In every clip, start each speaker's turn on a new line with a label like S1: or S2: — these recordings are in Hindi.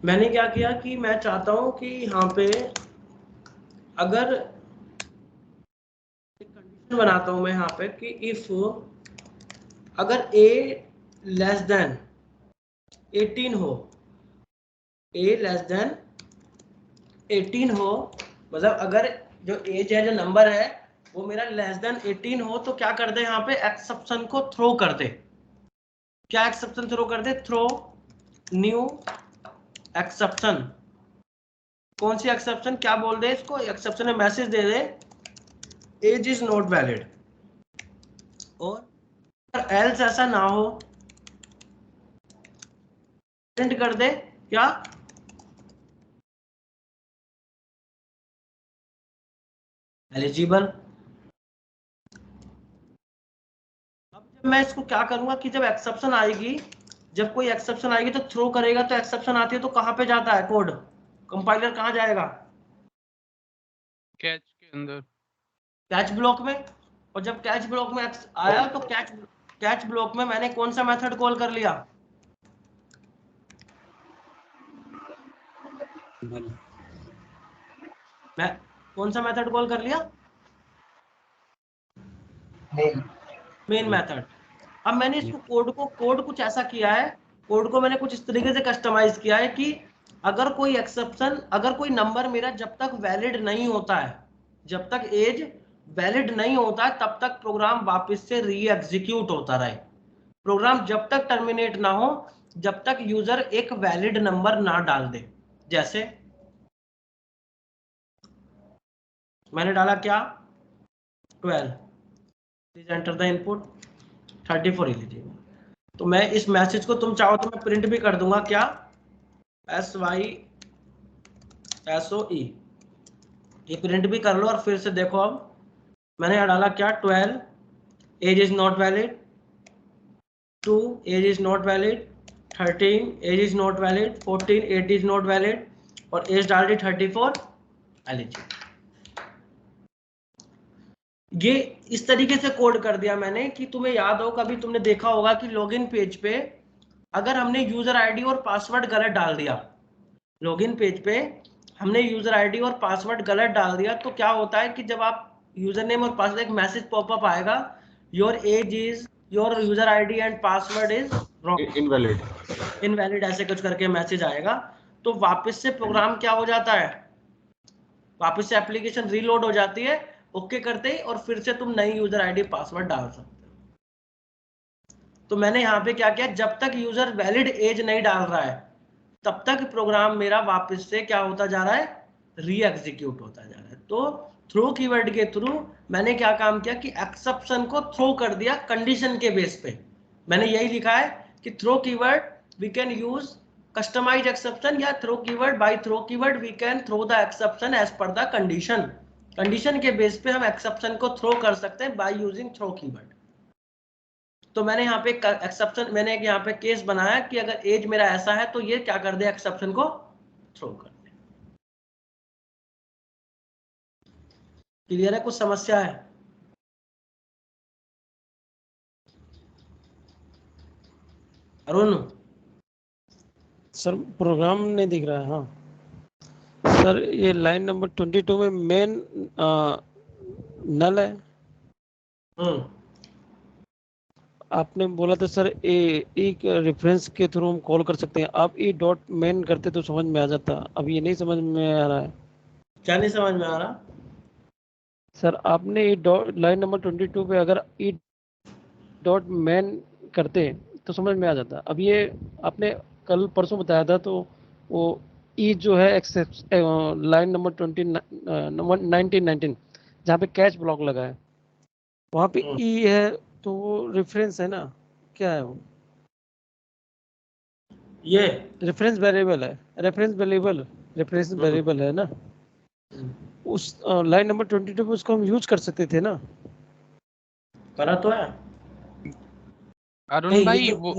S1: मैंने क्या किया कि मैं चाहता हूं कि यहाँ पे अगर एक कंडीशन बनाता हूं मैं यहाँ पे कि इफ अगर a लेस देन 18 हो, a लेस देन 18 हो, मतलब अगर जो एज है, जो नंबर है वो मेरा लेस देन 18 हो, तो क्या कर दे यहाँ पे एक्सेप्शन को थ्रो कर दे। क्या एक्सेप्शन थ्रो कर दे? Throw new exception. कौन सी एक्सेप्शन? क्या बोल दे इसको? एक्सेप्शन में मैसेज दे दे एज इज नॉट वैलिड, और एल्स ऐसा ना हो प्रिंट कर दे क्या? एलिजिबल। अब जब मैं इसको क्या करूंगा कि जब एक्सेप्शन आएगी, जब कोई एक्सेप्शन आएगी तो थ्रो करेगा, तो एक्सेप्शन आती है तो कहां पे जाता है कोड? कंपाइलर कहां जाएगा?
S2: कैच के अंदर,
S1: कैच ब्लॉक में। और जब कैच ब्लॉक में आया तो कैच ब्लॉक में मैंने कौन सा मेथड कॉल कर लिया? मैं कौन सा मेथड कॉल कर लिया? Main method. अब मैंने इसको कोड कुछ ऐसा किया है, कोड को मैंने कुछ इस तरीके से कस्टमाइज किया है कि अगर कोई एक्सेप्शन, अगर कोई नंबर मेरा जब तक वैलिड नहीं होता है, जब तक एज वैलिड नहीं होता है, तब तक प्रोग्राम वापस से री एग्जीक्यूट होता रहे। प्रोग्राम जब तक टर्मिनेट ना हो, जब तक यूजर एक वैलिड नंबर ना डाल दे। जैसे मैंने डाला क्या? 12, please enter the input, 34 eligible. तो मैं इस मैसेज को तुम चाहो तो मैं प्रिंट भी कर दूंगा क्या? SYSOE, ये प्रिंट भी कर लो और फिर से देखो। अब मैंने डाला क्या? 12 age is not valid, 2 age is not valid, 13 age is not valid, 14 age is not valid, और एज डाल दी 34 एलिजिबल। ये इस तरीके से कोड कर दिया मैंने कि तुम्हें याद हो, कभी तुमने देखा होगा कि लॉगिन पेज पे अगर हमने यूजर आईडी और पासवर्ड गलत डाल दिया, लॉगिन पेज पे हमने यूजर आईडी और पासवर्ड गलत डाल दिया, तो क्या होता है कि जब आप यूजर नेम और पासवर्ड, एक मैसेज पॉपअप आएगा, your age is, your user ID and password is wrong,
S3: invalid.
S1: Invalid, ऐसे कुछ करके मैसेज आएगा। तो वापस से प्रोग्राम क्या हो जाता है? वापस से एप्लीकेशन रीलोड हो जाती है ओके करते ही, और फिर से तुम नई यूजर आईडी पासवर्ड डाल सकते हो। तो मैंने यहाँ पे क्या किया, जब तक यूजर वैलिड एज नहीं डाल रहा है तब तक प्रोग्राम मेरा वापस से क्या होता जा रहा है? री एग्जीक्यूट होता जा रहा है। तो थ्रो कीवर्ड के थ्रू मैंने क्या काम किया कि एक्सेप्शन को थ्रो कर दिया कंडीशन के बेस पे। मैंने यही लिखा है कि throw keyword we can use customise exception, या throw keyword, by throw keyword we can throw the exception as per the condition. Condition के बेस पे हम एक्सेप्शन को थ्रो कर सकते हैं बाय यूजिंग थ्रो कीवर्ड। तो मैंने यहाँ पे एक्सेप्शन, मैंने एक यहाँ पे केस बनाया कि अगर एज मेरा ऐसा है तो ये क्या कर दे? एक्सेप्शन को थ्रो कर दे। क्लियर है? कुछ समस्या है? अरुण?
S4: सर प्रोग्राम नहीं दिख रहा है। हाँ सर, ये लाइन नंबर 22 में मेन नल है। आपने बोला था सर एक रेफरेंस के थ्रू हम कॉल कर सकते हैं, आप ई डॉट मेन करते तो समझ में आ जाता, अब ये नहीं समझ में आ रहा है।
S1: क्या नहीं समझ में आ रहा?
S4: सर आपने ई डॉट लाइन नंबर 22 पे अगर ई डॉट मेन करते तो समझ में आ जाता। अब ये आपने कल परसों बताया था, तो वो ई जो है एक्सेप्ट लाइन नंबर 19 जहाँ पे कैच ब्लॉक लगा है वहाँ पे ई है, तो वो रेफरेंस है ना? क्या है वो?
S1: ये
S4: रेफरेंस वेरिएबल है, रेफरेंस वेरिएबल है ना? उस लाइन नंबर 22 पे उसको हम यूज कर सकते थे ना?
S1: करा तो है।
S2: अरुण
S1: नहीं, ये
S2: भाई
S1: जो
S2: वो,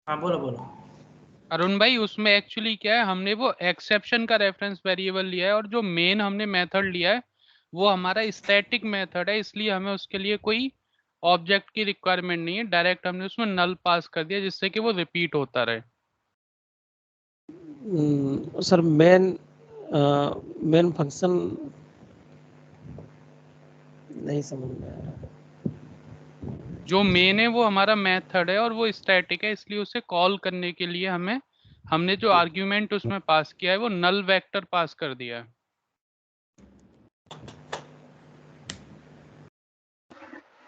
S1: हाँ बोलो बोलो।
S2: अरुण भाई उसमें एक्चुअली क्या है, हमने वो एक्सेप्शन का रेफरेंस वेरिएबल लिया है और जो मेन हमने मेथड लिया है वो हमारा स्टैटिक मेथड है, इसलिए हमें उसके लिए कोई ऑब्जेक्ट की रिक्वायरमेंट नहीं है। डायरेक्ट हमने उसमें नल पास कर दिया जिससे कि वो रिपीट होता रहे।
S4: सर मेन फंक्शन नहीं समझ में आ रहा।
S2: जो मेन है वो हमारा मेथड है और वो स्टैटिक है, इसलिए उसे कॉल करने के लिए हमने जो आर्ग्यूमेंट उसमें पास किया है वो नल वेक्टर पास कर दिया है।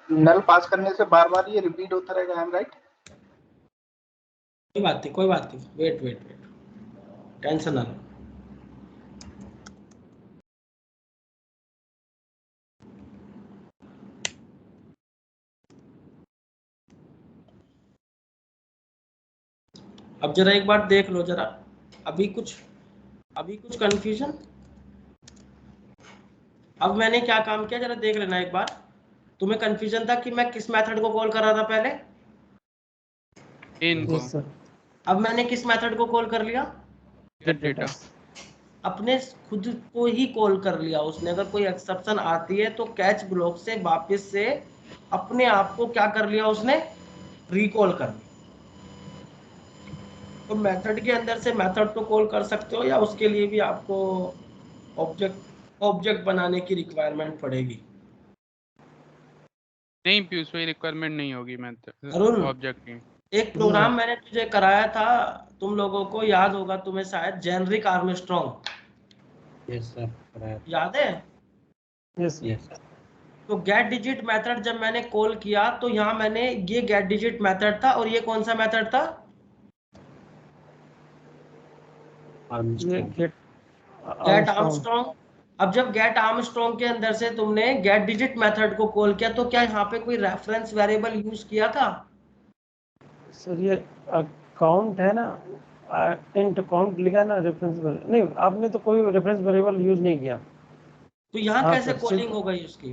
S3: नल पास करने से बार बार ये रिपीट होता रहेगा, आई एम राइट?
S1: कोई बात नहीं, वेट, टेंशन ना लो। अब जरा एक बार देख लो जरा, अभी कुछ कंफ्यूजन? अब मैंने क्या काम किया जरा देख लेना एक बार। तुम्हें कंफ्यूजन था कि मैं किस मेथड को कॉल कर रहा था पहले?
S2: इनको
S4: यस सर।
S1: अब मैंने किस मेथड को कॉल कर लिया?
S2: Gate data.
S1: अपने खुद को ही कॉल कर लिया उसने। अगर कोई एक्सेप्शन आती है तो कैच ब्लॉक से वापस से अपने आप को क्या कर लिया उसने? रिकॉल कर लिया। तो मेथड के अंदर से मेथड तो कॉल कर सकते हो, या उसके लिए भी आपको ऑब्जेक्ट बनाने की रिक्वायरमेंट पड़ेगी?
S2: नहीं पीयूष भाई, रिक्वायरमेंट नहीं होगी
S1: अरुण,
S2: ऑब्जेक्ट की।
S1: एक प्रोग्राम मैंने तुझे कराया था, तुम लोगों को याद होगा तुम्हें शायद, जेनरिक आर्मस्ट्रॉन्ग।
S5: यस सर,
S1: याद है?
S4: यस
S5: यस
S1: तो गेट डिजिट मेथड जब मैंने कॉल किया तो यहाँ मैंने ये गेट डिजिट मेथड था, और ये कौन सा मेथड था?
S4: ये
S1: गेट आर्मस्ट्रॉन्ग। अब जब गेट आर्मस्ट्रॉन्ग के अंदर से तुमने गेट डिजिट मेथड को कॉल किया तो क्या यहाँ पे कोई रेफरेंस वेरिएबल यूज किया था?
S4: सर ये काउंट है ना, इंट काउंट लिखा है ना, रेफरेंस नहीं, आपने तो कोई रेफरेंस वेरिएबल यूज नहीं किया।
S1: तो यहाँ
S4: हाँ
S1: कैसे
S4: सर,
S1: कॉलिंग हो गई उसकी?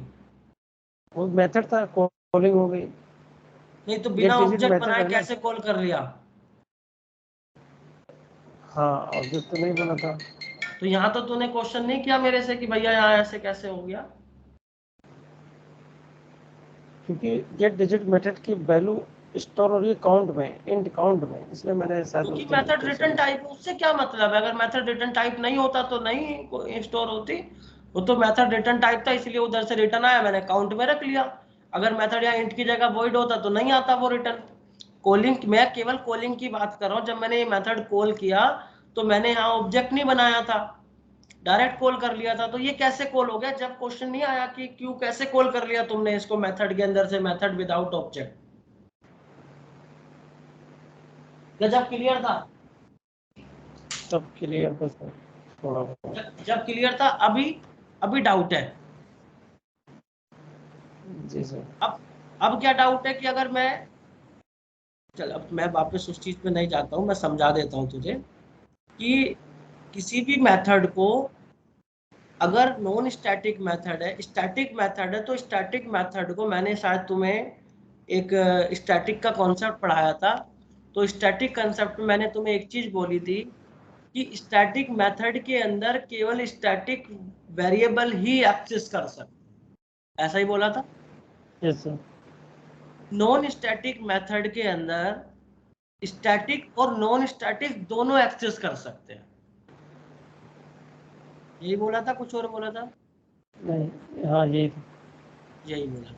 S4: वो मेथड था, कॉलिंग हो गई।
S1: नहीं तो बिना
S4: गेट डिजिट
S1: ऑब्जेक्ट
S4: मेथड
S1: बनाए
S4: है ना।
S1: कैसे कॉल कर लिया?
S4: हाँ, ऑब्जेक्ट तो नहीं बना था।
S1: तो यहाँ तो तूने क्वेश्चन नहीं किया मेरे से कि भैया यहाँ ऐसे कैसे हो गया?
S4: क्योंकि गेट डिजिट मेथड की वैल्यू स्टोर हो रही है काउंट में, इंट काउंट में, इसलिए मैंने शायद
S1: क्योंकि मेथड रिटर्न टाइप, उससे क्या मतलब है? अगर मेथड रिटर्न टाइप नहीं होता तो नहीं स्टोर होती। वो तो मेथड रिटर्न टाइप था, इसलिए उधर से रिटर्न आया, मैंने काउंट में रख लिया। अगर मेथड या इंट की जगह वॉइड होता तो नहीं आता वो रिटर्न। कॉलिंग, मैं केवल कॉलिंग की बात कर रहा हूँ। जब मैंने ये मेथड कॉल किया तो मैंने यहाँ ऑब्जेक्ट नहीं बनाया था, डायरेक्ट कॉल कर लिया था। तो ये कैसे कॉल हो गया जब क्वेश्चन नहीं आया कि क्यों, कैसे कॉल कर लिया तुमने इसको मेथड के अंदर से, मेथड विदाउट ऑब्जेक्ट? जब क्लियर था?
S4: सब क्लियर था सर, थोड़ा बहुत।
S1: जब क्लियर था, अभी डाउट है?
S4: जी सर।
S1: अब क्या डाउट है कि अगर मैं, चल अब मैं वापस उस चीज पे नहीं जाता हूँ, मैं समझा देता हूँ तुझे कि किसी भी मेथड को, अगर नॉन स्टैटिक मेथड है, स्टैटिक मेथड है, तो स्टैटिक मेथड को मैंने शायद तुम्हें एक स्टैटिक का कॉन्सेप्ट पढ़ाया था। तो स्टैटिक कॉन्सेप्ट में मैंने तुम्हें एक चीज बोली थी कि स्टैटिक मेथड के अंदर केवल स्टैटिक वेरिएबल ही एक्सेस कर सकते, ऐसा ही बोला था।
S4: Yes sir.
S1: Non static method के अंदर स्टैटिक और नॉन स्टैटिक दोनों एक्सेस कर सकते हैं, यही बोला था? कुछ और बोला था?
S4: नहीं, हाँ
S1: यही बोला था।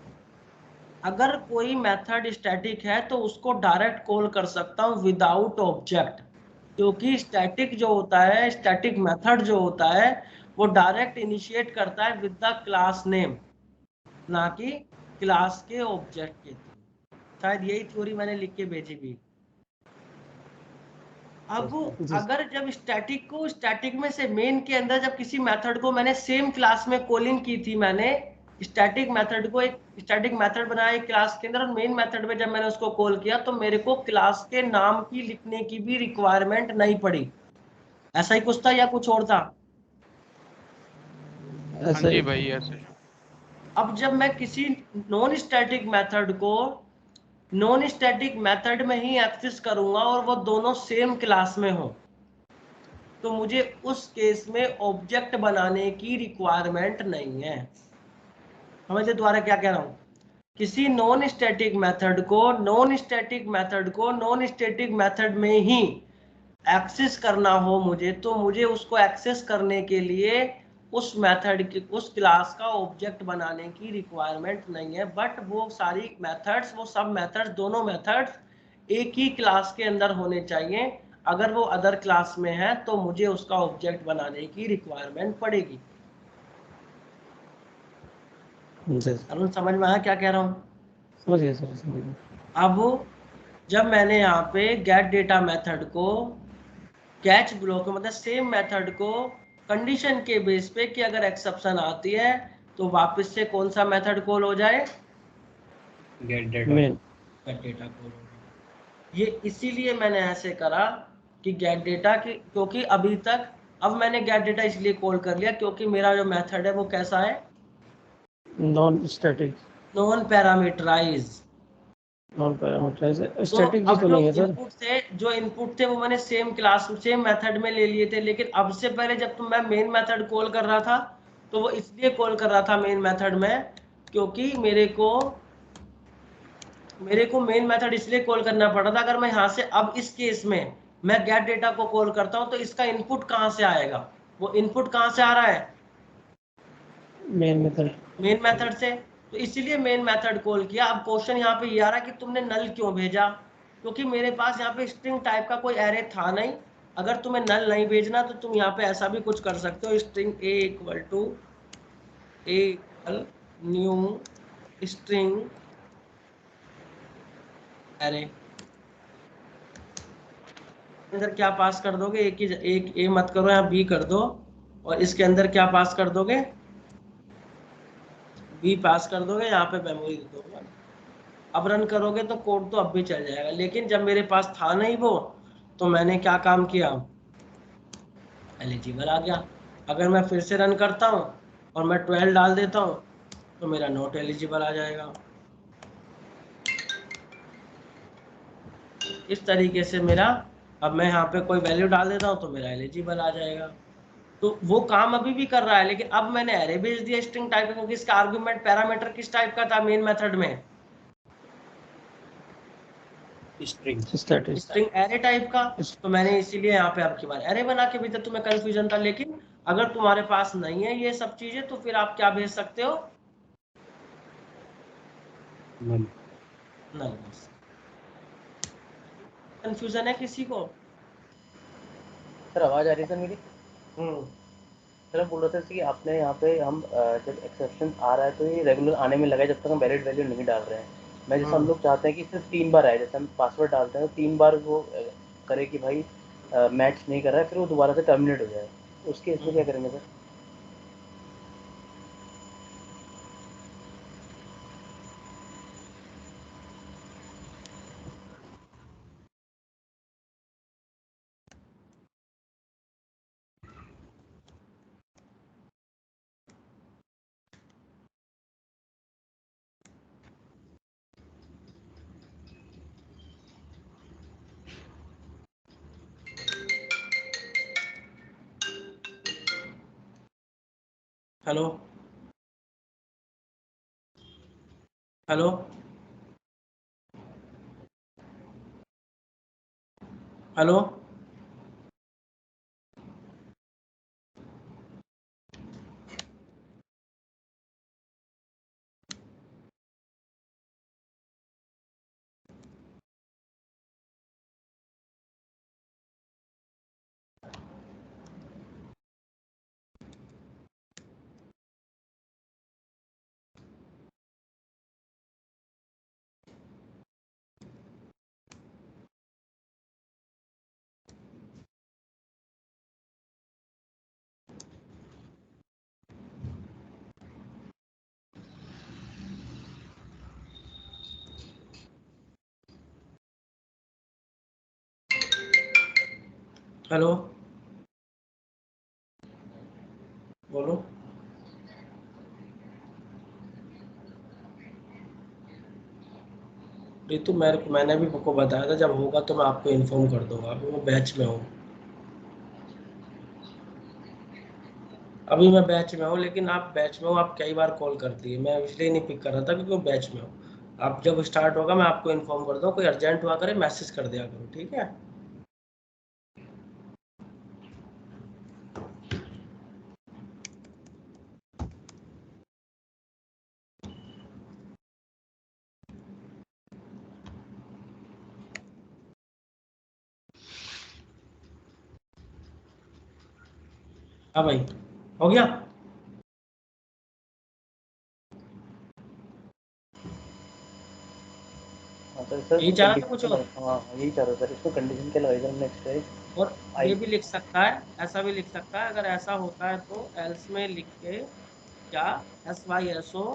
S1: अगर कोई मेथड स्टैटिक है तो उसको डायरेक्ट कॉल कर सकता हूँ विदाउट ऑब्जेक्ट, क्योंकि स्टैटिक जो होता है, स्टैटिक मेथड जो होता है, वो डायरेक्ट इनिशिएट करता है विद द क्लास नेम, ना कि क्लास के ऑब्जेक्ट के थ्रू। शायद यही थ्योरी मैंने लिख के भेजी भी। अब अगर जब स्टैटिक को, स्टैटिक में से मेन के अंदर जब किसी मेथड को मैंने सेम क्लास में कॉलिंग की थी, मैंने स्टैटिक मेथड को एक स्टैटिक मेथड बनाया एक क्लास के अंदर, और मेन मेथड में जब मैंने उसको कॉल किया तो मेरे को क्लास के नाम की लिखने की भी रिक्वायरमेंट नहीं पड़ी। ऐसा ही कुछ था या कुछ और था?
S4: ऐसा
S2: जी
S4: ही।
S2: भाई ऐसे।
S1: अब जब मैं किसी नॉन स्टैटिक मेथड को नॉन स्टैटिक मेथड में ही एक्सेस करूंगा और वो दोनों सेम क्लास में हो, तो मुझे उस केस में ऑब्जेक्ट बनाने की रिक्वायरमेंट नहीं है। समझे द्वारा क्या कह रहा हूं? किसी नॉन स्टैटिक मेथड को नॉन स्टैटिक मेथड में ही एक्सेस करना हो मुझे, तो मुझे उसको एक्सेस करने के लिए उस मेथड की, उस क्लास का ऑब्जेक्ट बनाने की रिक्वायरमेंट नहीं है, बट वो सारी मेथड्स, वो सब मेथड्स, दोनों मेथड्स एक ही क्लास के अंदर होने चाहिए। अगर वो अदर क्लास में है तो मुझे उसका ऑब्जेक्ट बनाने की रिक्वायरमेंट पड़ेगी। अरुण समझ में आया क्या कह रहा हूँ?
S4: समझ गया सर, समझ गया।
S1: अब जब मैंने यहाँ पे गेट डेटा मेथड को कैच ब्लॉक, मतलब सेम मेथड को कंडीशन के बेस पे कि अगर एक्सेप्शन आती है तो वापस से कौन सा मेथड कॉल हो जाए,
S5: gate data
S4: main
S1: gate data call हो जाए। ये इसीलिए मैंने ऐसे करा कि गेट डेटा की, क्योंकि अभी तक, अब मैंने गेट डेटा इसलिए कॉल कर लिया क्योंकि मेरा जो मेथड है वो कैसा है,
S4: non static,
S1: non parameterise.
S4: Non parameterise.
S1: तो
S4: स्टैटिक भी
S1: अब
S4: तो
S1: जो
S4: नहीं है सर।
S1: इनपुट थे, जो इनपुट थे वो मैंने सेम क्लास, सेम मेथड में ले लिए थे, लेकिन अब से पहले जब मैं मेन मेथड कॉल कर रहा था तो वो इसलिए कॉल कर रहा था मेन मेथड में क्योंकि मेरे को मेन मेथड इसलिए कॉल करना पड़ा था। अगर मैं यहाँ से अब इस केस में मैं गेट डेटा को कॉल करता हूँ तो इसका इनपुट कहाँ से आएगा, वो इनपुट कहाँ से आ रहा है,
S4: मेन मेथड।
S1: मेन मेथड से। तो इसीलिए मेन मेथड कॉल किया। अब क्वेश्चन यहाँ पे ये आ रहा है कि तुमने नल क्यों भेजा, क्योंकि मेरे पास यहाँ पे स्ट्रिंग टाइप का कोई एरे था नहीं। अगर तुम्हें नल नहीं भेजना तो तुम यहाँ पे ऐसा भी कुछ कर सकते हो, स्ट्रिंग ए इक्वल न्यू स्ट्रिंग एरे, अंदर क्या पास कर दोगे, एक ए मत करो, यहाँ बी कर दो, और इसके अंदर क्या पास कर दोगे, बी पास कर दोगे, यहाँ पे मेमोरी दे दोगे। अब रन करोगे तो कोड तो अब भी चल जाएगा, लेकिन जब मेरे पास था नहीं वो, तो मैंने क्या काम किया, एलिजिबल आ गया। अगर मैं फिर से रन करता हूँ और मैं 12 डाल देता हूँ तो मेरा नॉट एलिजिबल आ जाएगा। इस तरीके से मेरा, अब मैं यहाँ पे कोई वैल्यू डाल देता हूँ तो मेरा एलिजिबल आ जाएगा। तो वो काम अभी भी कर रहा है, लेकिन अब मैंने एरे भेज दिया स्ट्रिंग टाइप का, क्योंकि इसका आर्गुमेंट पैरामीटर किस टाइप का था मेन मेथड में,
S5: string
S4: static.
S1: String array type का। तो मैंने इसीलिए यहाँ पे आपकी बार एरे बना के भेजा, तुम्हें कंफ्यूजन था। लेकिन अगर तुम्हारे पास नहीं है ये सब चीजें तो फिर आप क्या भेज सकते हो,
S5: नल।
S1: नल। कंफ्यूजन है किसी को?
S6: सर आवाज आ रही है सर मेरी?
S1: हम्म,
S6: सर मैं बोल रहा था कि आपने यहाँ पे हम जब एक्सेप्शन आ रहा है तो ये रेगुलर आने में लगा है जब तक हम वैलिड वैल्यू नहीं डाल रहे हैं। मैं जैसे हम लोग चाहते हैं कि सिर्फ 3 बार आए, जैसे हम पासवर्ड डालते हैं तो 3 बार वो करे कि भाई मैच नहीं कर रहा है, फिर वो दोबारा से टर्मिनेट हो जाए, उसके इसमें क्या करेंगे sir?
S1: Hello hello hello hello बोलो। रितु, मैंने भी आपको बताया था, जब होगा तो मैं आपको इन्फॉर्म कर दूंगा। अभी मैं बैच में हूँ, अभी मैं बैच में हूँ, लेकिन आप बैच में हो, आप कई बार कॉल करती है, मैं इसलिए नहीं पिक कर रहा था क्योंकि मैं बैच में हूँ। आप जब स्टार्ट होगा मैं आपको इन्फॉर्म कर दूँ, कोई अर्जेंट हुआ करे मैसेज कर दिया करो, ठीक है? हाँ भाई, हो गया।
S6: हाँ तो सर
S1: यही चाह रहा था कुछ और?
S6: हाँ यही चाह रहा था सर, इसको कंडीशन क्या लगाई सर हमने एक्स्ट्रा।
S1: और ये भी लिख सकता है, ऐसा भी लिख सकता है, अगर ऐसा होता है तो एल्स में लिख के क्या SYSO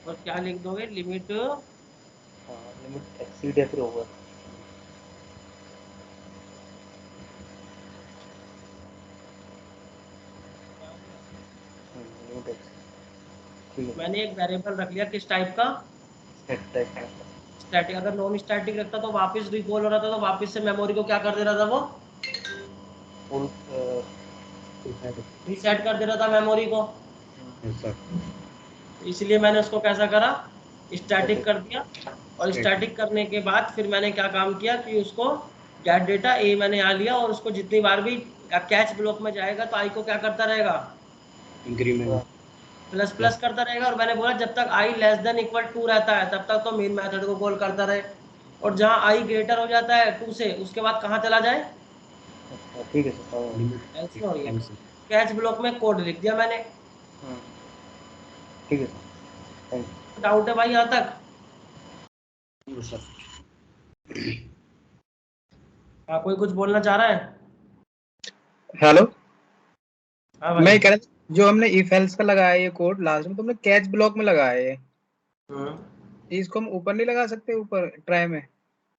S1: और क्या लिख दोगे, लिमिट
S6: हाँ लिमिट एक्सीड या फिर ओवर। लिमिट एक्सीड, ठीक है।
S1: मैंने एक वेरिएबल रख लिया किस टाइप का,
S6: सेट टाइप का।
S1: स्टैटिक। अगर नॉन स्टैटिक रखता तो वापस रिकॉल हो रहा था, तो वापस से मेमोरी को क्या कर दे रहा था, वो
S6: फुल
S1: रीसेट कर दे रहा था मेमोरी को।
S5: सर
S1: इसलिए मैंने उसको कैसा करा, स्टैटिक कर दिया। और स्टैटिक करने के बाद फिर मैंने क्या काम किया कि उसको गेट डेटा ए मैंने यहाँ लिया, और उसको जितनी बार भी कैच ब्लॉक में जाएगा तो आई को क्या करता रहेगा,
S5: इंक्रीमेंट
S1: प्लस प्लस करता रहेगा। और मैंने बोला जब तक आई लेस देन इक्वल 2 रहता है तब तक तो मेन मेथड को कॉल करता रहे, और जहां आई ग्रेटर हो जाता है 2 से, उसके बाद कहाँ चला जाए,
S6: ठीक है सर।
S1: एल्स में। हो गया कैच ब्लॉक में कोड लिख दिया मैंने।
S6: ठीक है सर, थैंक यू।
S1: डाउट है भाई यहाँ तक?
S5: सर
S1: हाँ, कोई कुछ बोलना चाह रहा है?
S3: हेलो,
S1: हाँ भाई।
S3: मैं कह रहा था जो हमने इफ एल्स का लगाया ये कोड लास्ट में, तुमने कैच ब्लॉक में लगाया है, इसको हम ऊपर नहीं लगा सकते, ऊपर ट्राई में?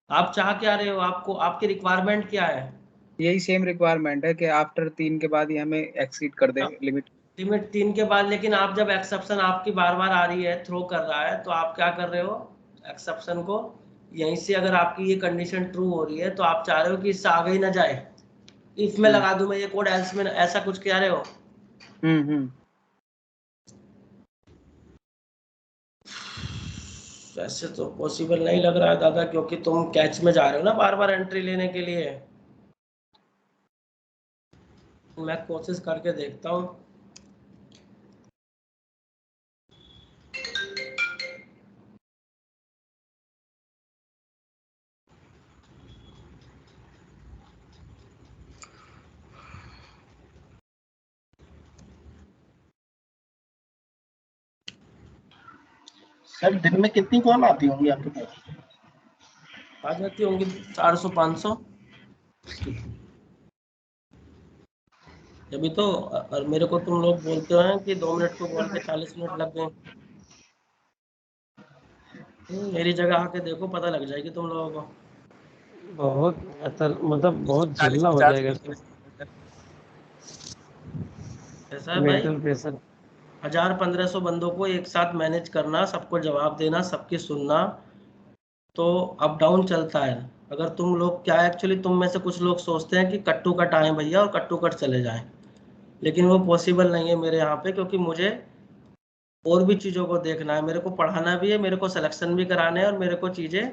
S1: आप चाह क्या रहे हो, आपको आपकी रिक्वायरमेंट क्या है?
S3: यही सेम रिक्वायरमेंट है कि आफ्टर 3 के बाद ही हमें एक्सीड कर दे लिमिट।
S1: लिमिट 3 के बाद, लेकिन आप जब एक्सेप्शन आपकी बार बार आ रही है, थ्रो कर रहा है, तो आप क्या कर रहे हो, एक्सेप्शन को यहीं से, अगर आपकी ये कंडीशन ट्रू हो रही है तो आप चाह रहे हो कि इससे आगे ही ना जाए, इफ में लगा दूं मैं ये कोड, एल्स में, ऐसा कुछ कह रहे हो? वैसे तो पॉसिबल नहीं लग रहा है दादा, क्योंकि तुम कैच में जा रहे हो ना बार बार एंट्री लेने के लिए। मैं कोशिश करके देखता हूँ।
S3: सर दिन में कितनी कॉल आती होंगी आपके पास?
S1: आ जाती होंगी 400-500। जब तो, और मेरे को तुम लोग बोलते हैं कि 2 मिनट को बोल के 40 मिनट लग गए। मेरी जगह आके देखो, पता लग जाएगी तुम लोगों को।
S4: बहुत मतलब बहुत झेलना हो जाएगा इसको,
S1: ऐसा है भाई,
S4: मेंटल प्रेशर।
S1: 1000-1500 बंदों को एक साथ मैनेज करना, सबको जवाब देना, सबकी सुनना, तो अप डाउन चलता है। अगर तुम लोग क्या, एक्चुअली तुम में से कुछ लोग सोचते हैं कि कट्टू कट आए भैया और कट्टू कट चले जाएं, लेकिन वो पॉसिबल नहीं है मेरे यहाँ पे, क्योंकि मुझे और भी चीज़ों को देखना है, मेरे को पढ़ाना भी है, मेरे को सिलेक्शन भी कराने हैं, और मेरे को चीज़ें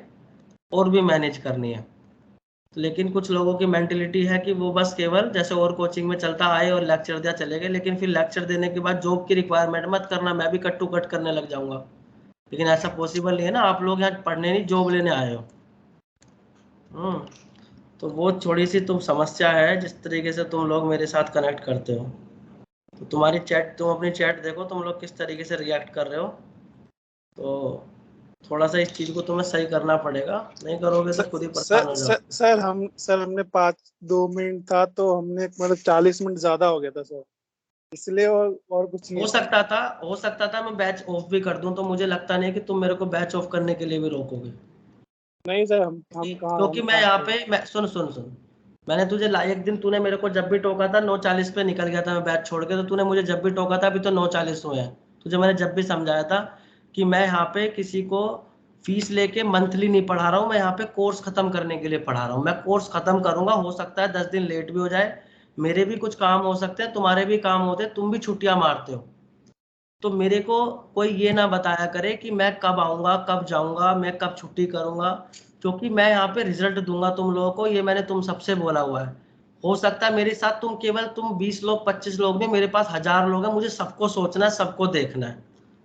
S1: और भी मैनेज करनी है। लेकिन कुछ लोगों की मेंटेलिटी है कि वो बस केवल जैसे और कोचिंग में चलता आए और लेक्चर दिया चले गए, लेकिन फिर लेक्चर देने के बाद जॉब की रिक्वायरमेंट मत करना, मैं भी कट टू कट करने लग जाऊंगा। लेकिन ऐसा पॉसिबल नहीं है ना, आप लोग यहाँ पढ़ने नहीं जॉब लेने आए हो। तो वो थोड़ी सी तुम समस्या है, जिस तरीके से तुम लोग मेरे साथ कनेक्ट करते हो। तो तुम्हारी चैट, तुम अपनी चैट देखो, तुम लोग किस तरीके से रिएक्ट कर रहे हो, तो थोड़ा सा इस चीज को तुम्हें सही करना पड़ेगा, नहीं करोगे तो खुद ही परेशान हो जाओ।
S7: सर हमने 2 मिनट था तो हमने मतलब 40 मिनट ज्यादा हो गया था सर, इसलिए और कुछ नहीं।
S1: हो सकता था मैं बैच ऑफ भी कर दूं, तो मुझे लगता नहीं कि तुम मेरे को बैच ऑफ करने के लिए भी रोकोगे।
S7: नहीं सर, हम कहाँ,
S1: क्योंकि मैं यहाँ पे, मैं सुन, मैंने तुझे एक दिन तूने मेरे को जब भी टोका था 9:40 पे निकल गया था मैं बैच छोड़ के, तो तूने मुझे जब भी टोका था अभी तो 9:40 हुए हैं, तुझे मैंने जब भी समझाया था कि मैं यहाँ पे किसी को फीस लेके मंथली नहीं पढ़ा रहा हूँ, मैं यहाँ पे कोर्स खत्म करने के लिए पढ़ा रहा हूँ। मैं कोर्स खत्म करूंगा, हो सकता है 10 दिन लेट भी हो जाए, मेरे भी कुछ काम हो सकते हैं, तुम्हारे भी काम होते हैं, तुम भी छुट्टियां मारते हो, तो मेरे को कोई ये ना बताया करे कि मैं कब आऊंगा, कब जाऊंगा, मैं कब छुट्टी करूंगा, क्योंकि मैं यहाँ पे रिजल्ट दूंगा तुम लोगों को, ये मैंने तुम सबसे बोला हुआ है। हो सकता है मेरे साथ तुम 20 लोग 25 लोग नहीं, मेरे पास 1000 लोग हैं, मुझे सबको सोचना है, सबको देखना है,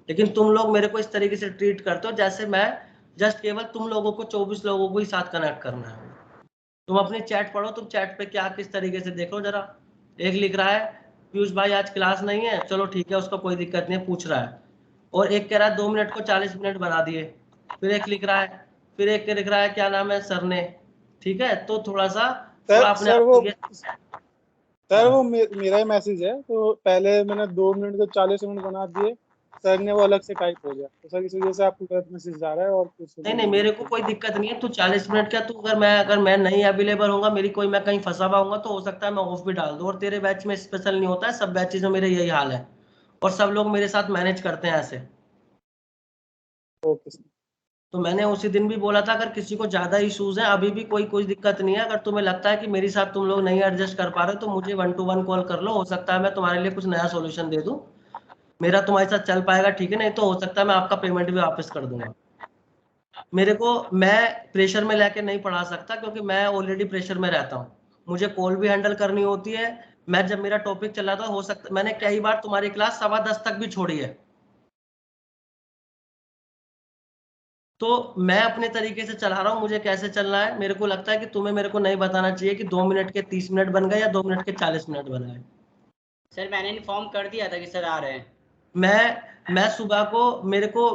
S1: लेकिन तुम लोग मेरे को इस तरीके से ट्रीट करते हो जैसे मैं जस्ट केवल तुम लोगों को 24 लोगों को ही साथ कनेक्ट करना है। तुम अपनी चैट पढ़ो, तुम चैट पे क्या किस तरीके से देखो जरा। एक लिख रहा है पीयूष भाई आज क्लास नहीं है, चलो ठीक है, उसका कोई दिक्कत नहीं है, पूछ रहा है। और एक कह रहा है 2 मिनट को 40 मिनट बना दिए, फिर एक लिख रहा है, फिर एक लिख रहा है क्या नाम है सर ने। ठीक है, तो थोड़ा अपने
S7: सर
S1: आप
S7: वो
S1: को ये
S7: सर वो मेरा ही मैसेज है, तो पहले मैंने 2 मिनट को 40 मिनट बना दिए, सर ने वो अलग से टाइप हो गया, तो सर इस वजह से आपको गलत मैसेज जा रहा है और कुछ
S1: नहीं नहीं, मेरे को कोई दिक्कत नहीं है, तू 40 मिनट क्या, तू अगर मैं नहीं अवेलेबल होऊंगा, मेरी कोई मैं कहीं फंसा हुआ होऊंगा तो हो सकता है मैं ऑफ भी डाल दूं। और तेरे बैच में स्पेशल नहीं होता है, सब बैचेज में मेरे यही हाल है, और सब लोग मेरे साथ मैनेज करते हैं ऐसे।
S7: Okay sir.
S1: तो मैंने उसी दिन भी बोला था, अगर किसी को ज्यादा इश्यूज है, अभी भी कोई दिक्कत नहीं है, अगर तुम्हें लगता है कि मेरे साथ तुम लोग नहीं एडजस्ट कर पा रहे तो मुझे 1 to 1 कॉल कर लो, हो सकता है मैं तुम्हारे लिए कुछ नया सोल्यूशन दे दूं। मेरा तुम्हारे साथ चल पाएगा, ठीक है, नहीं तो हो सकता है मैं आपका पेमेंट भी वापस कर दूंगा। मेरे को, मैं प्रेशर में लेके नहीं पढ़ा सकता, क्योंकि मैं ऑलरेडी प्रेशर में रहता हूँ, मुझे कॉल भी हैंडल करनी होती है। मैं जब मेरा टॉपिक चला था, हो सकता मैंने कई बार तुम्हारी क्लास 10:15 तक भी छोड़ी है। तो मैं अपने तरीके से चला रहा हूँ, मुझे कैसे चलना है। मेरे को लगता है कि तुम्हें मेरे को नहीं बताना चाहिए कि 2 मिनट के 30 मिनट बन गए या 2 मिनट के 40 मिनट बन गए।
S5: सर मैंने इन्फॉर्म कर दिया था कि सर आ रहे हैं।
S1: मैं सुबह को,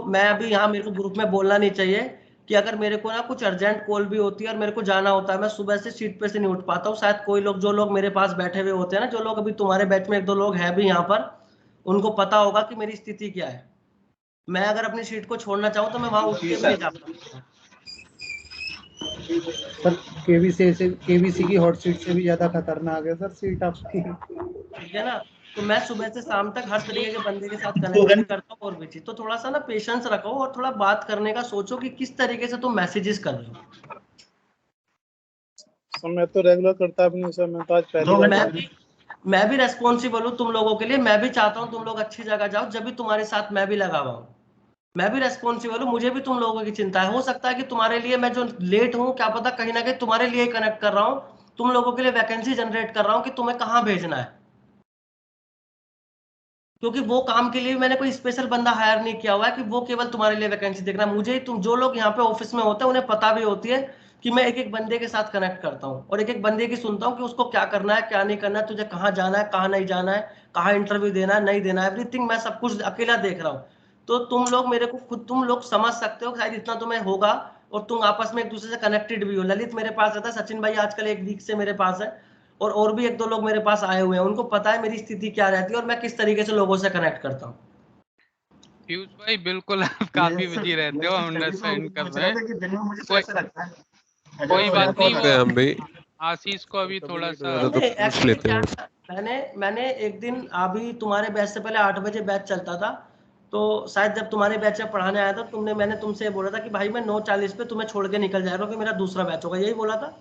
S1: मैं अभी यहाँ, मेरे को ग्रुप में बोलना नहीं चाहिए कि अगर मेरे को ना कुछ अर्जेंट कॉल भी होती है और मेरे को जाना होता है, मैं सुबह से सीट पे से नहीं उठ पाता हूँ। शायद कोई लोग, जो लोग मेरे पास बैठे हुए होते हैं ना, जो लोग अभी तुम्हारे बैच में 1-2 लोग हैं भी यहाँ पर, उनको पता होगा कि मेरी स्थिति क्या है। मैं अगर अपनी सीट को छोड़ना चाहूँ तो मैं वहां उठ के भी नहीं जा पाता।
S3: सर केबीसी की हॉट सीट से भी ज्यादा खतरनाक है सर सीट आपकी।
S1: ठीक है ना, तो मैं सुबह से शाम तक हर तरीके के बंदे के साथ कनेक्ट भी करता हूँ और भी चीज। तो थोड़ा सा ना पेशेंस रखो और थोड़ा बात करने का सोचो कि किस तरीके से तुम मैसेजेस कर रहे हो।
S7: सर मैं तो रेगुलर करता भी नहीं सर, मैं तो आज पहली बार।
S1: मैं भी रेस्पॉन्सिबल हूँ तुम लोगों के लिए, मैं भी चाहता हूँ तुम लोग अच्छी जगह जाओ, जब भी तुम्हारे साथ मैं भी लगा हुआ हूँ। मैं भी रेस्पॉन्सिबल हूँ, मुझे भी तुम लोगों की चिंता है। हो सकता है कि तुम्हारे लिए मैं जो लेट हूँ, क्या पता कहीं ना कहीं तुम्हारे लिए कनेक्ट कर रहा हूँ, तुम लोगों के लिए वैकेंसी जनरेट कर रहा हूँ कि तुम्हें कहाँ भेजना है। क्योंकि वो काम के लिए मैंने कोई स्पेशल बंदा हायर नहीं किया हुआ है कि वो केवल तुम्हारे लिए वैकेंसी देखना। मुझे तुम जो लोग यहाँ पे ऑफिस में होते हैं उन्हें पता भी होती है कि मैं एक एक बंदे के साथ कनेक्ट करता हूँ और एक एक बंदे की सुनता हूँ कि उसको क्या करना है, क्या नहीं करना है, तुझे कहाँ जाना है, कहाँ नहीं जाना है, कहाँ इंटरव्यू देना है, नहीं देना है, एवरीथिंग मैं सब कुछ अकेला देख रहा हूँ। तो तुम लोग मेरे को खुद, तुम लोग समझ सकते हो शायद इतना तुम्हें होगा, और तुम आपस में एक दूसरे से कनेक्टेड भी हो। ललित मेरे पास रहता है, सचिन भाई आजकल 1 वीक से मेरे पास है, और भी 1-2 लोग मेरे पास आए हुए हैं, उनको पता है मेरी स्थिति क्या रहती है और मैं किस तरीके से लोगों से कनेक्ट करता हूँ।
S2: पीयूष भाई बिल्कुल आप काफी बिजी रहते हो, हम अंडरस्टैंड कर रहे हैं, कोई बात नहीं। वो आशीष को अभी थोड़ा सा
S1: पूछ लेते हैं। मैंने एक दिन, अभी तुम्हारे बैच से पहले 8 बजे बैच चलता था, तो शायद जब तुम्हारे बैच में पढ़ाने आया था, मैंने तुमसे बोला था कि भाई मैं 9:40 पे तुम्हें छोड़ के निकल जा रहा हूँ कि मेरा दूसरा बैच होगा, यही बोला था।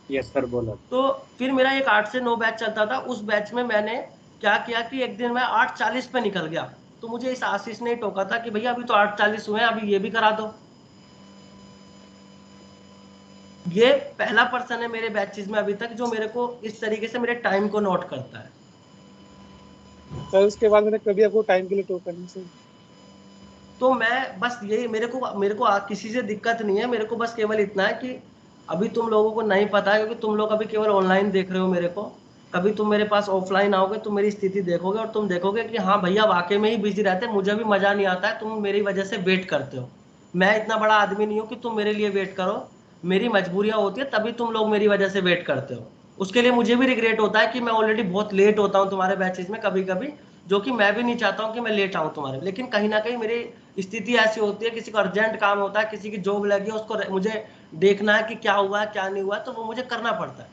S5: यस सर बोला।
S1: तो फिर मेरा एक 8 से 9 बैच चलता था, उस बैच में मैंने क्या किया कि एक दिन मैं 8:40 पे निकल गया, तो मुझे इस आशीष ने टोका था कि भैया अभी तो 8:40 हुए हैं, अभी ये भी करा दो। ये पहला पर्सन है मेरे बैचेस में अभी तक जो मेरे को इस तरीके से मेरे टाइम को नोट करता है।
S7: सर उसके बाद मैंने कभी आपको टाइम के लिए टोका नहीं सर।
S1: तो मैं बस यही, मेरे को किसी से दिक्कत नहीं है, मेरे को बस केवल इतना है कि अभी तुम लोगों को नहीं पता है, क्योंकि तुम लोग अभी केवल ऑनलाइन देख रहे हो मेरे को। कभी तुम मेरे पास ऑफलाइन आओगे, तुम मेरी स्थिति देखोगे और तुम देखोगे कि हाँ भैया वाकई में ही बिजी रहते हैं, मुझे भी मजा नहीं आता है, तुम मेरी वजह से वेट करते हो। मैं इतना बड़ा आदमी नहीं हूँ कि तुम मेरे लिए वेट करो, मेरी मजबूरियां होती है तभी तुम लोग मेरी वजह से वेट करते हो। उसके लिए मुझे भी रिग्रेट होता है कि मैं ऑलरेडी बहुत लेट होता हूँ तुम्हारे बैचेस में कभी कभी, जो कि मैं भी नहीं चाहता हूँ कि मैं लेट आऊँ तुम्हारे, लेकिन कहीं ना कहीं मेरी स्थिति ऐसी होती है, किसी को अर्जेंट काम होता है, किसी की जॉब लगी है, उसको मुझे देखना है कि क्या हुआ है क्या नहीं हुआ, तो वो मुझे करना पड़ता है।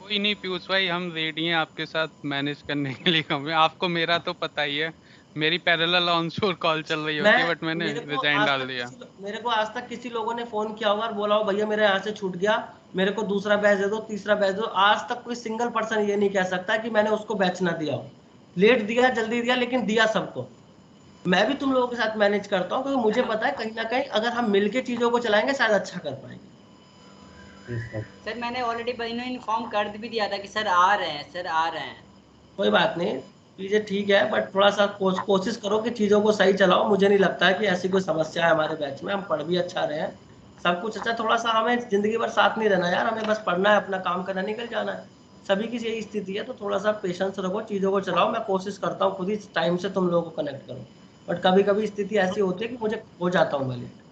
S2: कोई नहीं पीयूष भाई, हम रेडी हैं आपके साथ मैनेज करने के लिए। हमें आपको मेरा तो पता ही है, मेरी पैरेलल ऑनशोर कॉल चल रही होती है, बट मैंने रिजाइन डाल दिया।
S1: मेरे को आज तक किसी लोगों ने फोन किया होगा और बोला हो भैया मेरे यहाँ से छूट गया, मेरे को दूसरा बैच दे दो, तीसरा बैच दो। आज तक कोई सिंगल पर्सन ये नहीं कह सकता कि मैंने उसको बैच ना दिया हो। लेट दिया, जल्दी दिया, लेकिन दिया सबको। मैं भी तुम लोगों के साथ मैनेज करता हूँ, क्योंकि मुझे पता है कहीं ना कहीं अगर हम मिलके चीजों को चलाएंगे शायद अच्छा कर पाएंगे।
S5: सर मैंने ऑलरेडी इन्फॉर्म कर भी दिया था कि सर आ रहे हैं, सर आ रहे हैं।
S1: कोई बात नहीं, चीजें ठीक है, बट थोड़ा सा कोशिश करो कि चीजों को सही चलाओ। मुझे नहीं लगता है कि ऐसी कोई समस्या है हमारे बैच में, हम पढ़ भी अच्छा रहे हैं, सब कुछ अच्छा। थोड़ा सा हमें जिंदगी भर साथ नहीं रहना यार, हमें बस पढ़ना है, अपना काम करना, निकल जाना है। सभी की यही स्थिति है, तो थोड़ा सा पेशेंस रखो, चीज़ों को चलाओ। मैं कोशिश करता हूँ खुद ही टाइम से तुम लोगों को कनेक्ट करूँ, बट कभी कभी स्थिति ऐसी होती है कि मुझे हो जाता हूँ मैं लेट।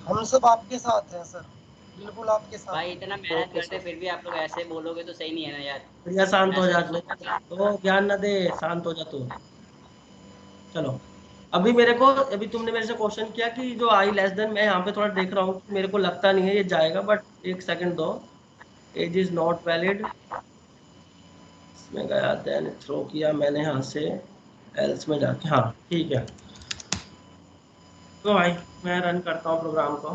S8: हम सब आपके साथ हैं सर, बिल्कुल आपके साथ।
S5: भाई इतना मेहनत करते फिर भी आप लोग ऐसे बोलोगे तो सही नहीं है ना यार।
S1: बढ़िया शांत हो जा, तो ज्ञान न दे, शांत हो जा तू। चलो अभी मेरे को, अभी तुमने मेरे से क्वेश्चन किया कि जो आई लेस देन, मैं यहाँ पे थोड़ा देख रहा हूँ, मेरे को लगता नहीं है ये जाएगा, बट एक सेकंड दो। एज इज नॉट वैलिड, इसमें गया, देन थ्रो किया मैंने यहाँ से, एल्स में जाके, हाँ ठीक है। तो भाई मैं रन करता हूँ प्रोग्राम को,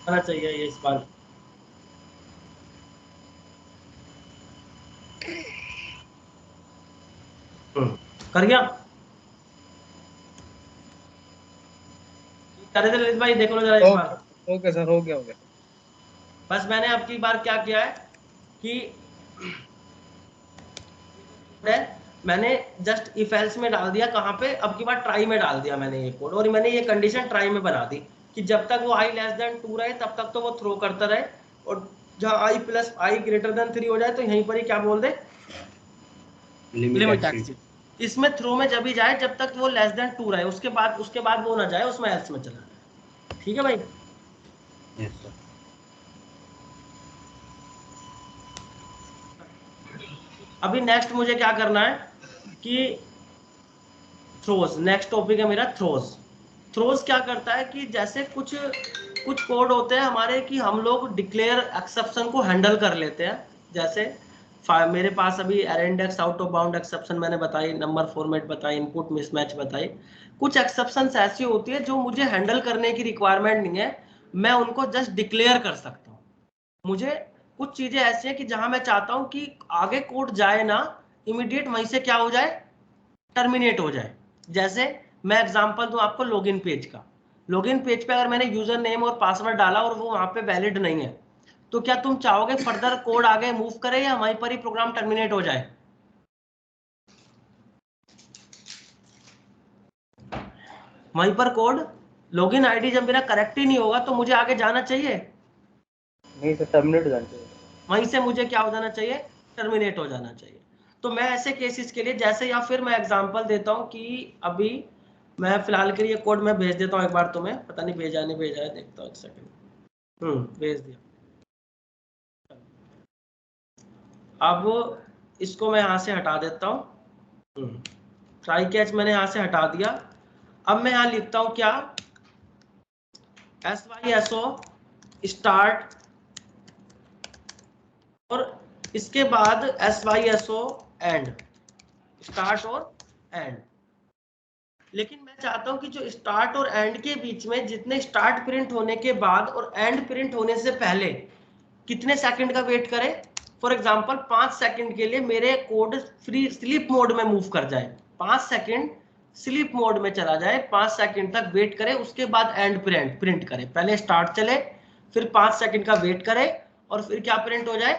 S1: आना चाहिए ये इस बार। कर गया, कर रहे थे ललित भाई, देख लो जरा इस बार।
S3: ओके सर, हो गया हो गया।
S1: बस मैंने अब की बार क्या किया है कि मैंने जस्ट इफ एल्स में डाल दिया, कहाँ पे, अब की बार ट्राई में डाल दिया मैंने ये कोड, और मैंने ये कंडीशन ट्राई में बना दी कि जब तक वो आई लेस देन 2 रहे तब तक तो वो थ्रो करता रहे, और जहाँ आई प्लस आई ग्रेटर देन 3 हो जाए तो यहीं पर ही क्या बोल दे, लिमिट एक्सीड। इसमें थ्रो में जब भी जाए जब तक वो लेस देन 2 रहे, उसके बाद वो ना जाए, उसमें एल्स में चला जाए। ठीक है भाई?
S6: Yes sir.
S1: अभी नेक्स्ट मुझे क्या करना है कि थ्रोज, नेक्स्ट टॉपिक है मेरा थ्रोज। थ्रोज क्या करता है कि जैसे कुछ कोड होते हैं हमारे कि हम लोग डिक्लेयर एक्सेप्शन को हैंडल कर लेते हैं। जैसे मेरे पास अभी error index, out of bound exception मैंने बताई, नंबर फॉर्मेट बताई, इनपुट मिसमैच बताई। कुछ एक्सेप्शंस ऐसी होती है जो मुझे हैंडल करने की रिक्वायरमेंट नहीं है, मैं उनको जस्ट डिक्लेयर कर सकता हूँ। मुझे कुछ चीजें ऐसी हैं कि जहां मैं चाहता हूं कि आगे कोड जाए ना, इमीडिएट वहीं से क्या हो जाए, टर्मिनेट हो जाए। जैसे मैं एग्जांपल दूं आपको लॉगिन पेज का। लॉगिन पेज पे अगर मैंने यूजर नेम और पासवर्ड डाला और वो वहां पे वैलिड नहीं है, तो क्या तुम चाहोगे फर्दर कोड आगे मूव करे या वहीं पर ही प्रोग्राम टर्मिनेट हो जाए? वहीं पर कोड, लॉगिन आईडी जब मेरा करेक्ट ही नहीं होगा तो मुझे आगे जाना चाहिए?
S6: नहीं सर, टर्मिनेट हो जाना चाहिए।
S1: वहीं से मुझे क्या हो जाना चाहिए, टर्मिनेट हो जाना चाहिए। तो मैं ऐसे केसेस के लिए जैसे, या फिर मैं एग्जांपल देता हूं कि अभी मैं फिलहाल के लिए कोड मैं भेज देता हूं एक बार तुम्हें, पता नहीं भेजा नहीं भेजा है, देखता हूं एक सेकंड। भेज दिया। अब इसको मैं यहाँ से हटा देता हूँ, ट्राई कैच मैंने यहाँ से हटा दिया। अब मैं यहाँ लिखता हूँ क्या, SYSO स्टार्ट, और इसके बाद SYSO एंड, स्टार्ट और एंड। लेकिन मैं चाहता हूं कि जो स्टार्ट और एंड के बीच में जितने स्टार्ट प्रिंट होने के बाद और एंड प्रिंट होने से पहले कितने सेकंड का वेट करे। फॉर एग्जांपल 5 सेकंड के लिए मेरे कोड फ्री स्लीप मोड में मूव कर जाए, 5 सेकंड स्लीप मोड में चला जाए, 5 सेकंड तक वेट करे, उसके बाद एंड प्रिंट करे। पहले स्टार्ट चले, फिर 5 सेकंड का वेट करे, और फिर क्या प्रिंट हो जाए,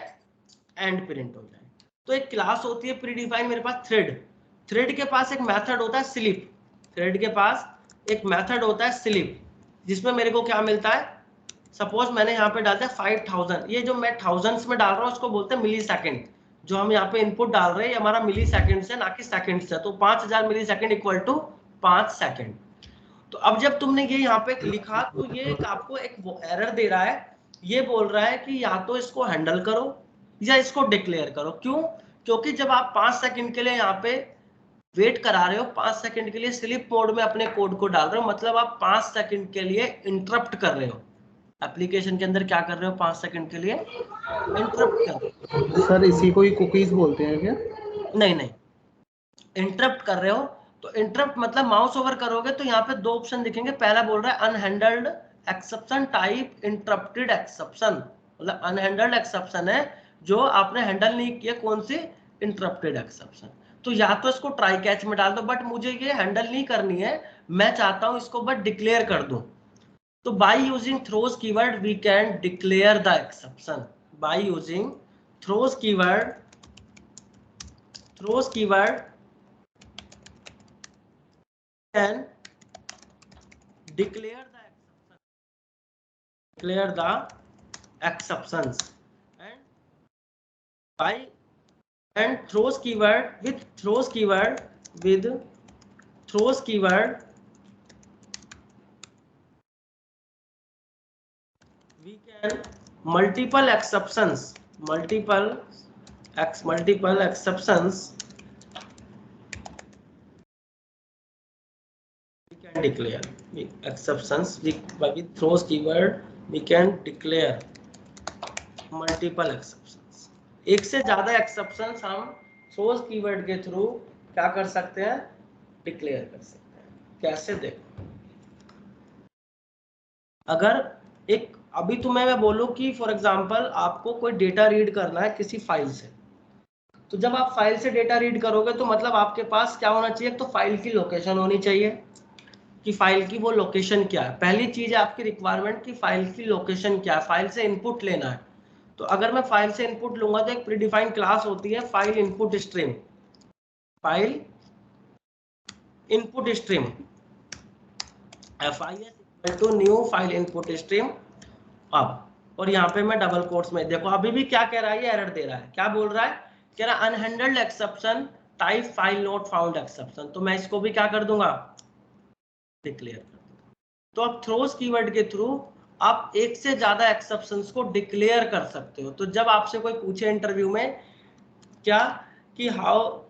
S1: एंड प्रिंट हो जाए। तो एक क्लास होती है प्री डिफाइन मेरे पास थ्रेड, थ्रेड के पास एक मेथड होता है स्लीप, थ्रेड के पास एक मेथड होता है स्लीप, जिसमें मेरे को क्या मिलता है, सपोज मैंने यहाँ पे डाल दिया 5000, ये जो मैं थाउजेंड्स में डाल रहा हूँ उसको बोलते हैं मिली सेकेंड। जो हम यहाँ पे इनपुट डाल रहे हैं ये हमारा मिली सेकेंड से, ना कि सेकेंड से, तो 5000 मिली सेकेंड इक्वल टू 5 सेकेंड। तो अब जब तुमने ये यहाँ पे लिखा तो ये आपको एक एरर दे रहा है, ये बोल रहा है कि या तो इसको हैंडल करो या इसको डिक्लेयर करो। क्यों? क्योंकि जब आप 5 सेकंड के लिए यहाँ पे वेट करा रहे हो, 5 सेकंड के लिए स्लीप मोड में अपने कोड को डाल रहे हो, मतलब आप 5 सेकंड के लिए इंटरप्ट कर रहे हो एप्लीकेशन के अंदर। क्या कर रहे हो, 5 सेकंड के लिए इंटरप्ट कर रहे हो।
S7: सर इसी को ही कुकीज बोलते हैं क्या?
S1: नहीं नहीं, इंटरप्ट कर रहे हो। तो इंटरप्ट मतलब माउस ओवर करोगे तो यहाँ पे 2 ऑप्शन दिखेंगे, पहला बोल रहा है unhandled exception type interrupted exception, मतलब अनहैंडल्ड एक्सेप्शन है जो आपने हैंडल नहीं किया, कौन सी, इंटरप्टेड एक्सेप्शन। तो या तो इसको ट्राई कैच में डाल दो, बट मुझे ये हैंडल नहीं करनी है, मैं चाहता हूं इसको बस डिक्लेयर कर दूं। तो by using throws keyword we can declare the exception. By using throws keyword can declare the exception, declare the exceptions and by and throws keyword with throws keyword we can multiple exceptions we can declare exceptions with throws keyword we can declare multiple exceptions, एक से ज्यादा एक्सेप्शंस हम थ्रोज कीवर्ड के थ्रू क्या कर सकते हैं, डिक्लेयर कर सकते हैं। कैसे देखो, अगर एक अभी तुम्हें मैं बोलूं कि फॉर एग्जांपल आपको कोई डेटा रीड करना है किसी फाइल से, तो जब आप फाइल से डेटा रीड करोगे तो मतलब आपके पास क्या होना चाहिए, तो फाइल की लोकेशन होनी चाहिए कि फाइल की वो लोकेशन क्या है। पहली चीज है आपकी रिक्वायरमेंट की फाइल की लोकेशन क्या है, फाइल से इनपुट लेना है। तो अगर मैं फाइल से इनपुट लूंगा तो एक प्रीडिफाइंड क्लास होती है file input stream, file input stream FIS equal to new file input stream. अब और यहाँ पे मैं डबल कोट्स में देखो अभी भी क्या कह रहा है, ये एरर दे रहा है, क्या बोल रहा है, कह रहा है unhandled exception type file not found exception. तो मैं इसको भी क्या कर दूंगा, डिक्लेयर कर दूंगा। तो अब थ्रोज कीवर्ड के थ्रू आप एक से ज्यादा एक्सेप्शंस को डिक्लेयर कर सकते हो। तो जब आपसे कोई पूछे इंटरव्यू में क्या कि how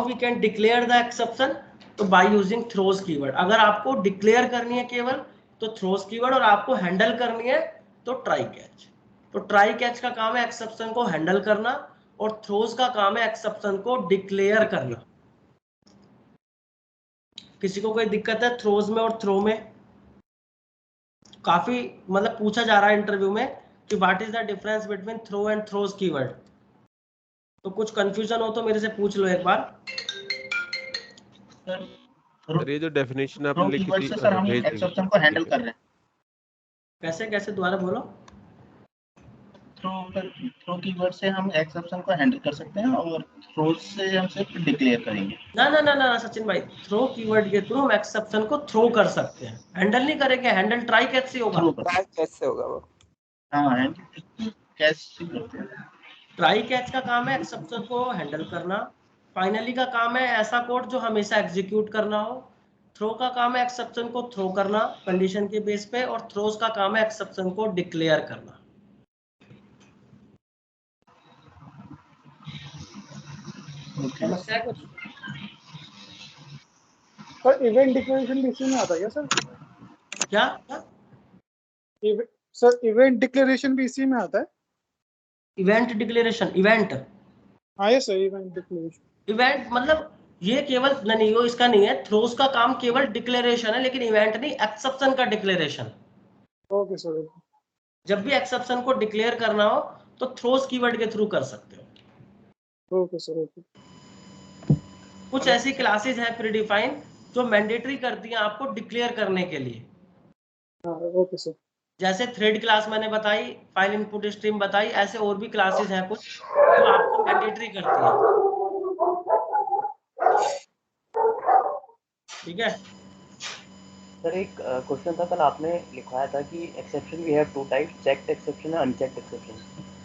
S1: we can declare the exception, तो बाय यूजिंग थ्रोज कीवर्ड। अगर आपको डिक्लेयर करनी है केवल तो थ्रोज कीवर्ड, और आपको हैंडल करनी है तो ट्राई कैच। तो ट्राई कैच का काम है एक्सेप्शन को हैंडल करना और थ्रोज का काम है एक्सेप्शन को डिक्लेयर करना। किसी को कोई दिक्कत है थ्रोज में और थ्रो में? काफी मतलब पूछा जा रहा है इंटरव्यू में कि what is the difference between throw and throws keyword. तो कुछ कंफ्यूजन हो तो मेरे से पूछ लो एक बार।
S9: सर ये जो डेफिनेशन आपने लिखी थी
S10: सर हम एक्सेप्शन को हैंडल कर रहे हैं।
S1: कैसे कैसे दोबारा बोलो।
S10: थ्रो कीवर्ड से हम एक्सेप्शन को हैंडल कर सकते हैं और थ्रोज से हम सिर्फ डिक्लेयर करेंगे।
S1: ना ना ना ना सचिन भाई, थ्रो कीवर्ड के थ्रू हम एक्सेप्शन को थ्रो कर सकते हैं, हैंडल नहीं करेंगे। हैंडल ट्राई कैच से होगा,
S10: ट्राई कैच से होगा वो। हाँ हैंडल कैच से करते हैं।
S1: ट्राई कैच का काम है एक्सेप्शन को हैंडल करना, फाइनली का काम है ऐसा कोड जो हमेशा एग्जीक्यूट करना हो। थ्रो का काम है एक्सेप्शन को थ्रो करना कंडीशन के बेस पे, और थ्रोज का काम है एक्सेप्शन को डिक्लेयर करना। समस्या है कुछ?
S7: सर इवेंट डिक्लेरेशन भी इसी में आता है क्या सर?
S1: क्या
S7: सर इवेंट डिक्लेरेशन भी इसी में आता है?
S1: इवेंट डिक्लेरेशन, इवेंट,
S7: हाँ ये सर इवेंट डिक्लेरेशन।
S1: इवेंट मतलब ये केवल नहीं, वो इसका नहीं है। थ्रोज का काम केवल डिक्लेरेशन है, लेकिन इवेंट नहीं, एक्सेप्शन का डिक्लेरेशन।
S7: Okay sir.
S1: जब भी एक्सेप्शन को डिक्लेयर करना हो तो थ्रोज कीवर्ड के थ्रू कर सकते हो।
S7: Okay sir okay.
S1: कुछ ऐसी क्लासेस हैं प्रीडिफाइन जो मैंडेटरी करती हैं आपको डिक्लेयर करने के लिए।
S7: हाँ ओके सर। जैसे
S1: थ्रेड क्लास मैंने बताई, फाइल इनपुट स्ट्रीम बताई, ऐसे और भी क्लासेस हैं कुछ जो आपको मैंडेटरी करती हैं। ठीक है
S6: सर एक क्वेश्चन था, कल आपने लिखवाया था कि exception we have two type, checked exception है अनचेक्ड एक्सेप्शन।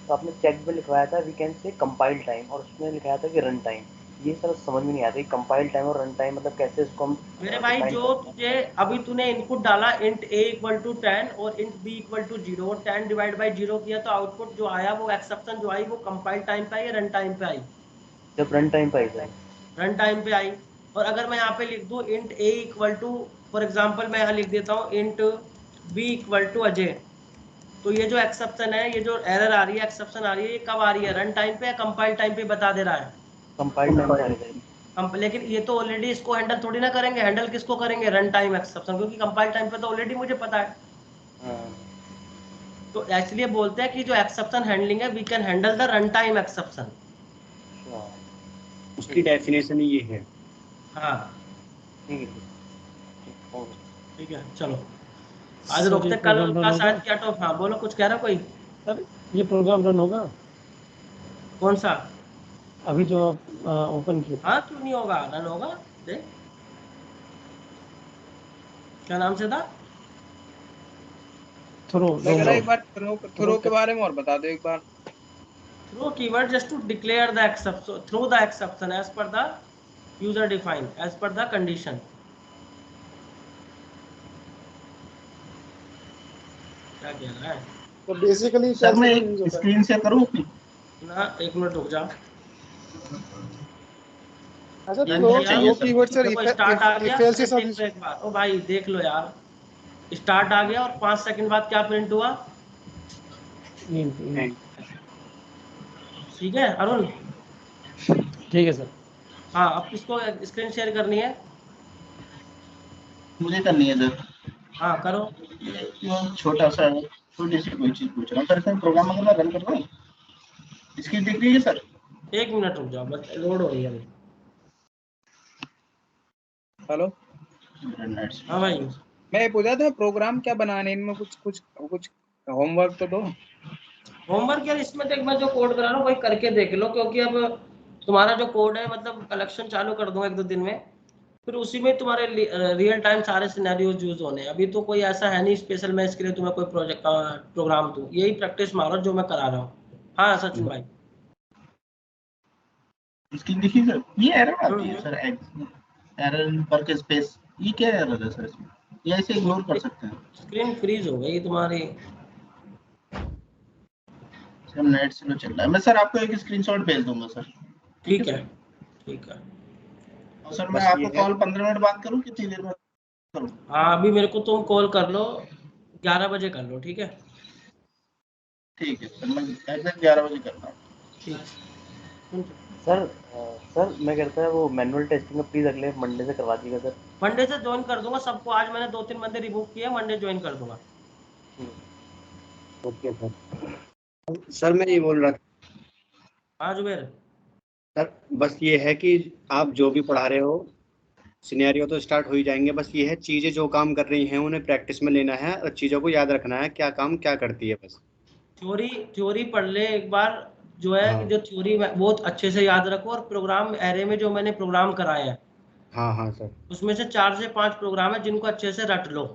S6: तो आपने चेक्ड में लिखवाया था we can say compile time, और उसमें लिखाया था कि रन टाइम। ये सर समझ में नहीं आता कंपाइल टाइम और रन टाइम मतलब कैसे इसको हम
S1: मेरे भाई, जो तुझे अभी तूने इनपुट डाला int a इक्वल टू 10 और int b इक्वल टू 0 और 10 डिवाइड बाई 0 किया, तो आउटपुट जो आया वो एक्सेप्शन जो आई वो कंपाइल टाइम पे आई या रन टाइम पे आई?
S6: जब रन टाइम पे आई सर,
S1: रन टाइम पे आई। और अगर मैं यहाँ पे लिख दूँ int a equal to, for example मैं यहाँ लिख देता हूँ int b equal to Ajay, तो ये जो एक्सेप्शन है, ये जो एरर आ रही है, एक्सेप्शन आ रही है, ये कब आ रही है, रन टाइम पे या कंपाइल टाइम पे बता दे रहा है?
S6: कंपाइल टाइम पे आ रही है।
S1: लेकिन ये तो ऑलरेडी इसको हैंडल थोड़ी ना करेंगे, हैंडल किसको करेंगे, रन टाइम एक्सेप्शन, क्योंकि कंपाइल टाइम पे तो ऑलरेडी मुझे पता है। तो इसलिए बोलते हैं कि जो एक्सेप्शन हैंडलिंग है we can handle the run time exception.
S10: उसकी डेफिनेशन ही ये है।
S1: हाँ ठीक है चलो आज
S4: सर,
S1: रोकते,
S4: ये
S1: कल
S4: प्रोग्राम
S1: का
S4: रन
S1: शायद
S4: होगा?
S1: क्या टॉप, हाँ बोलो कुछ कह रहा कोई?
S4: सर ये प्रोग्राम रन होगा
S1: कौन सा?
S4: अभी जो ओपन किया?
S1: हाँ क्यों नहीं होगा, रन होगा। देख क्या नाम से था?
S4: थ्रो
S3: मैं कह रहा एक बार थ्रो के बारे में और बता दो एक बार।
S1: Throw keyword just to declare the exception. So throw the exception as per the user defined, as per the condition. क्या कह रहा है?
S7: तो बेसिकली
S10: सर मैं एक स्क्रीन शेयर करूँ अपनी?
S1: ना, एक मिनट रुक जा।
S7: अच्छा थ्रो कीवर्ड सर
S1: स्टार्ट आ गया,
S7: इफ एल्स के साथ
S1: एक बार ओ भाई देख लो यार, स्टार्ट आ गया और 5 सेकंड बाद क्या प्रिंट हुआ? ठीक है अरुण?
S4: ठीक है सर।
S1: हाँ, अब किसको स्क्रीन शेयर करनी है?
S10: मुझे करनी है सर।
S1: हाँ करो।
S10: छोटा सा छोटी सी कोई चीज पूछ रहा हूँ सर। इसमें प्रोग्राम अगर मैं रन कर रहा हूँ, इसकी दिख रही है सर?
S1: एक मिनट रुक जाओ, बस लोड हो रही है अभी।
S3: हेलो।
S1: हाँ भाई,
S3: मैं पूछा था प्रोग्राम क्या बनाने, इनमें कुछ होमवर्क तो दो।
S1: होमवर्क यार इसमें देख, मैं जो कोड करा रहा हूँ वही करके देख लो, क्योंकि अब तुम्हारा जो कोड है मतलब कलेक्शन चालू कर दूंगा 1-2 दिन में, फिर उसी में तुम्हारे रियल टाइम सारे सिनेरियोज यूज होने हैं। अभी तो कोई ऐसा है नहीं स्पेशल मैं इसके लिए तुम्हें कोई प्रोजेक्ट प्रोग्राम दूं, यही प्रैक्टिस मारो जो मैं करा रहा हूँ। हाँ सचिन भाई।
S10: इसकी देखिए सर, ये एरर आती है सर, एरर वर्क स्पेस, ये क्या एरर है सर इसमें? या इसे इग्नोर कर सकते हैं?
S1: स्क्रीन फ्रीज हो गई तुम्हारी।
S10: सर नेट स्लो चल रहा है। मैं सर आपको एक स्क्रीनशॉट भेज दूंगा सर।
S1: ठीक है ठीक है।
S10: और सर मैं आपको कॉल 15 मिनट बाद करूं, कितनी देर में करूं?
S1: हाँ अभी मेरे को तुम कॉल कर लो, 11 बजे कर लो, ठीक है?
S10: ठीक है सर, मैं एग्जैक्ट 11 बजे करता हूँ।
S1: ठीक।
S6: सर मैं कहता है वो मैनुअल टेस्टिंग का प्लीज अगले मंडे से करवा दीजिएगा सर।
S1: मंडे से ज्वाइन कर दूंगा सबको। आज मैंने 2-3 बंदे रिमूव किए, मंडे ज्वाइन कर दूंगा।
S11: Okay sir. सर मैं ये बोल रहा था।
S1: हाँ जुबेर।
S11: सर बस ये है कि आप जो भी पढ़ा रहे हो, सिनेरियो तो स्टार्ट हो ही जाएंगे, बस ये है चीजें जो काम कर रही हैं उन्हें प्रैक्टिस में लेना है और चीजों को याद रखना है, क्या काम क्या करती है बस।
S1: थ्योरी पढ़ ले एक बार, जो है कि जो थ्योरी बहुत अच्छे से याद रखो, और प्रोग्राम एरे में जो मैंने प्रोग्राम कराए हैं,
S11: हाँ हाँ सर।
S1: उसमें से 4 से 5 प्रोग्राम है जिनको अच्छे से रट लो।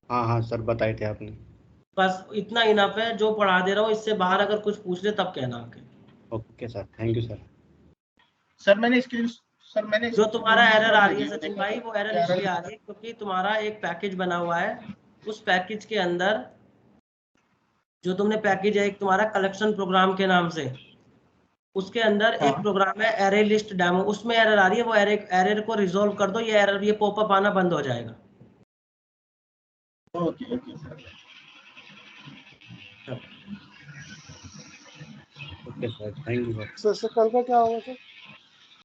S11: हाँ हाँ सर, बताए थे आपने।
S1: बस इतना इनफ है, जो पढ़ा दे रहा हूँ इससे बाहर अगर कुछ पूछ ले तब कहना आके।
S11: Okay sir, thank you sir.
S10: Sir मैंने
S1: जो तुम्हारा एरर आ रही है सचिन भाई, वो एरर इसलिए आ रही है क्योंकि तुम्हारा एक पैकेज बना हुआ है, उस पैकेज के अंदर जो तुमने पैकेज है एक तुम्हारा कलेक्शन प्रोग्राम के नाम से, उसके अंदर एक प्रोग्राम है एरे लिस्ट डेमो, उसमें एरर आ रही है। वो एरर को रिजोल्व कर दो, ये एरर, ये पॉपअप आना बंद हो जाएगा।
S10: Okay okay sir.
S11: Okay sir, thank you sir.
S7: Sir कल का क्या होगा सर?